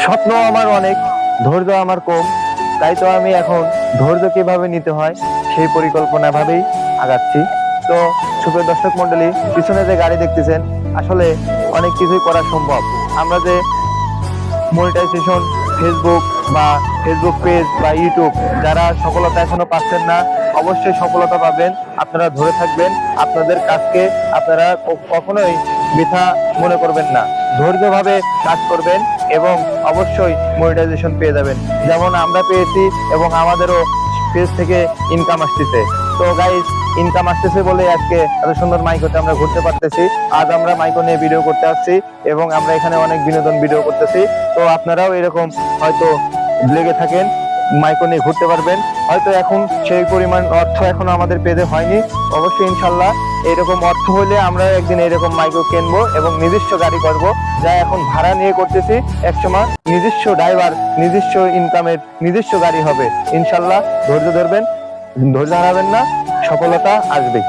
স্বপ্ন আমার অনেক, ধৈর্য আমার কম। তাই তো আমি এখন ধৈর্য কিভাবে নিতে হয় সেই পরিকল্পনা ভাবেই আগাচ্ছি। তো সুপ্রিয় দর্শক মন্ডলী, পিছনে যে গাড়ি দেখতেছেন, আসলে অনেক কিছুই করা সম্ভব। আমরা যে মনিটাইজেশন, ফেসবুক বা ফেসবুক পেজ বা ইউটিউব, যারা সফলতা এখনো পাচ্ছেন না, অবশ্যই সফলতা পাবেন। আপনারা ধরে থাকবেন, আপনাদের কাজকে আপনারা কখনোই বৃথা মনে করবেন না। ধৈর্যভাবে কাজ করবেন এবং অবশ্যই মনিটাইজেশন পেয়ে যাবেন, যেমন আমরা পেয়েছি এবং আমাদেরও পেজ থেকে ইনকাম আসতেছে। তো গাইস, ইনকাম আসতেছে বলে আজকে এত সুন্দর মাইকোতে আমরা ঘুরতে পারতেছি। আজ আমরা মাইকো নিয়ে ভিডিও করতে আসছি এবং আমরা এখানে অনেক বিনোদন ভিডিও করতেছি। তো আপনারাও এরকম হয়তো লেগে থাকেন, মাইকো নিয়ে ঘুরতে পারবেন। হয়তো এখন সেই পরিমাণ অর্থ এখনো আমাদের পেতে হয়নি, অবশ্যই ইনশাল্লাহ এরকম অর্থ হলে আমরা একদিন এরকম মাইকো কিনবো এবং নিজস্ব গাড়ি করব, যা এখন ভাড়া নিয়ে করতেছি। একসময় নিজস্ব ড্রাইভার, নিজস্ব ইনকামের নিজস্ব গাড়ি হবে ইনশাল্লাহ। ধৈর্য ধরবেন, ধৈর্য হারাবেন না, সফলতা আসবেই।